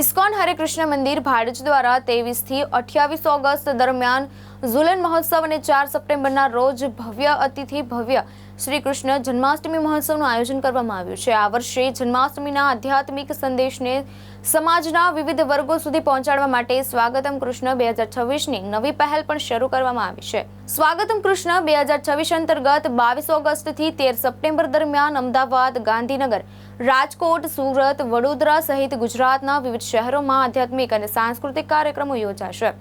ISKCON હરે કૃષ્ણ મંદિર ભાડજ દ્વારા 23 થી 28 ઓગસ્ટ દરમિયાન ઝુલન મહોત્સવ અને 4 સપ્ટેમ્બરના રોજ ભવ્ય અતિથિ ભવ્ય શ્રી કૃષ્ણ જન્માષ્ટમી મહોત્સવનું આયોજન કરવામાં આવ્યું છે। આ વર્ષે જન્માષ્ટમીના આધ્યાત્મિક સંદેશને સમાજના વિવિધ વર્ગો સુધી પહોંચાડવા માટે સ્વાગતમ કૃષ્ણ 2026ની નવી પહેલ પણ શરૂ કરવામાં આવી છે। સ્વાગતમ કૃષ્ણ 2026 અંતર્ગત 22 ઓગસ્ટથી 13 સપ્ટેમ્બર દરમિયાન અમદાવાદ, ગાંધીનગર, રાજકોટ, સુરત, વડોદરા સહિત ગુજરાતના વિવિધ શહેરોમાં આધ્યાત્મિક અને સાંસ્કૃતિક કાર્યક્રમો યોજાશે।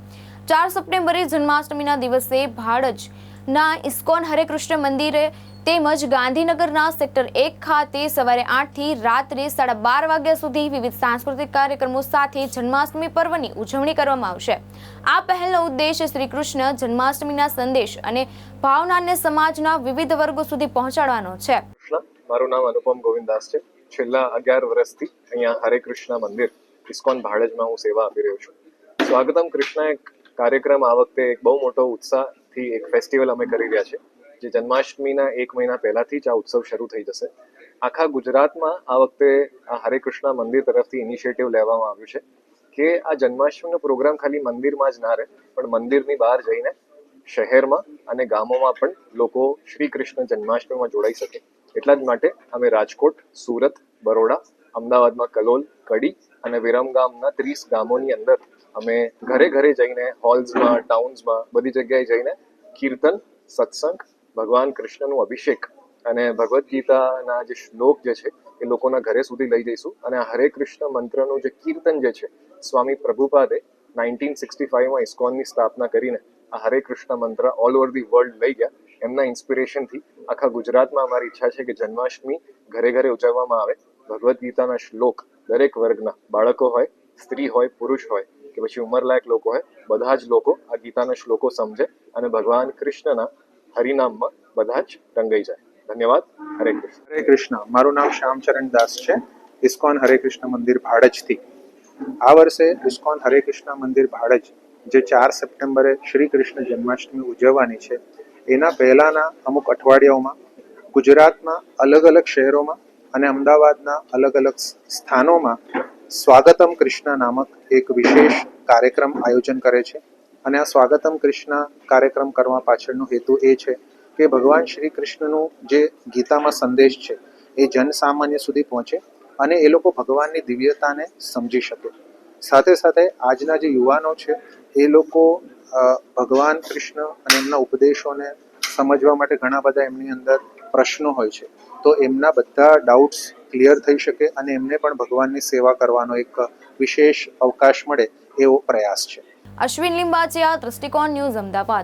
4 સપ્ટેમ્બરે જન્માષ્ટમીના દિવસે ભાડજના ઇસ્કોન હરે કૃષ્ણ મંદિરે તેમજ ગાંધીનગરના સેક્ટર 1 ખાતે સવારે 8 થી રાત્રે 12:30 વાગ્યા સુધી વિવિધ સાંસ્કૃતિક કાર્યક્રમો સાથે જન્માષ્ટમી પર્વની ઉજવણી કરવામાં આવશે। આ પહેલનો ઉદ્દેશ શ્રી કૃષ્ણ જન્માષ્ટમીના સંદેશ અને ભાવનાને સમાજના વિવિધ વર્ગો સુધી પહોંચાડવાનો છે। મારું નામ અનુપમ ગોવિંદાસ છે। છેલ્લા 11 વર્ષથી અહીંયા હરે કૃષ્ણ મંદિર ઇસ્કોન ભાડજમાં હું સેવા આપી રહ્યો છું। સ્વાગતમ કૃષ્ણ એક કાર્યક્રમ આ વખતે એક બહુ મોટો ઉત્સાહથી એક ફેસ્ટિવલ અમે કરી રહ્યા છે, જે જન્માષ્ટમીના 1 મહિના પહેલાથી જ આ ઉત્સવ શરૂ થઈ જશે। આખા ગુજરાતમાં આ વખતે આ હરે કૃષ્ણ મંદિર તરફથી ઇનિશિયેટિવ લેવામાં આવ્યું છે કે આ જન્માષ્ટમીનો પ્રોગ્રામ ખાલી મંદિરમાં જ ના રહે, પણ મંદિરની બહાર જઈને શહેરમાં અને ગામોમાં પણ લોકો શ્રી કૃષ્ણ જન્માષ્ટમીમાં જોડાઈ શકે। એટલા જ માટે અમે રાજકોટ, સુરત, બરોડા, અમદાવાદમાં કલોલ, કડી અને વિરમગામના 30 ગામોની અંદર અમે ઘરે ઘરે જઈને હોલ્સમાં, ટાઉન્સમાં બધી જગ્યાએ જઈને કીર્તન, સત્સંગ, ભગવાન કૃષ્ણનું અભિષેક અને ભગવદ્ ગીતાના જે શ્લોક જે છે એ લોકોના ઘરે સુધી લઈ જઈશું। અને આ હરે કૃષ્ણ મંત્રનું જે કીર્તન જે છે, સ્વામી પ્રભુપાદે 1965માં ઇસ્કોનની સ્થાપના કરીને આ હરે કૃષ્ણ મંત્ર ઓલ ઓવર ધી વર્લ્ડ લઈ ગયા। એમના ઇન્સ્પિરેશનથી આખા ગુજરાતમાં અમારી ઈચ્છા છે કે જન્માષ્ટમી ઘરે ઘરે ઉજવવામાં આવે। ભગવદ્ ગીતાના શ્લોક દરેક વર્ગના, બાળકો હોય, સ્ત્રી હોય, પુરુષ હોય કે પછી ઉંમરલાયક લોકો હોય, બધા જ લોકો આ ગીતાના શ્લોકો સમજે અને ભગવાન કૃષ્ણના હરિનામમાં બધા જ રંગાઈ જાય। ધન્યવાદ। હરે કૃષ્ણ। હરે કૃષ્ણ। મારું નામ શ્યામચરણ દાસ છે, ઇસ્કોન હરે કૃષ્ણ મંદિર ભાડજથી। આ વર્ષે ઇસ્કોન હરે કૃષ્ણ મંદિર ભાડજ જે 4 સપ્ટેમ્બરે શ્રી કૃષ્ણ જન્માષ્ટમી ઉજવવાની છે, એના પહેલાના અમુક અઠવાડિયાઓમાં ગુજરાતના અલગ અલગ શહેરોમાં અને અમદાવાદના અલગ અલગ સ્થાનોમાં સ્વાગતમ કૃષ્ણ નામક એક વિશેષ કાર્યક્રમ આયોજન કરે છે। અને આ સ્વાગતમ કૃષ્ણ કાર્યક્રમ કરવા પાછળનો હેતુ એ છે કે ભગવાન શ્રી કૃષ્ણનું જે ગીતામાં સંદેશ છે એ જનસામાન્ય સુધી પહોંચે અને એ લોકો ભગવાનની દિવ્યતાને સમજી શકે। સાથે સાથે આજના જે યુવાનો છે એ લોકો ભગવાન કૃષ્ણ અને એમના ઉપદેશોને સમજવા માટે ઘણા બધા એમની અંદર પ્રશ્નો હોય છે, તો એમના બધા ડાઉટ્સ ક્લિયર થઈ શકે અને એમને પણ ભગવાનની સેવા કરવાનો એક વિશેષ અવકાશ મળે એવો પ્રયાસ છે। અશ્વિન લિંબાચિયા, દૃષ્ટિકોણ ન્યૂઝ, અમદાવાદ।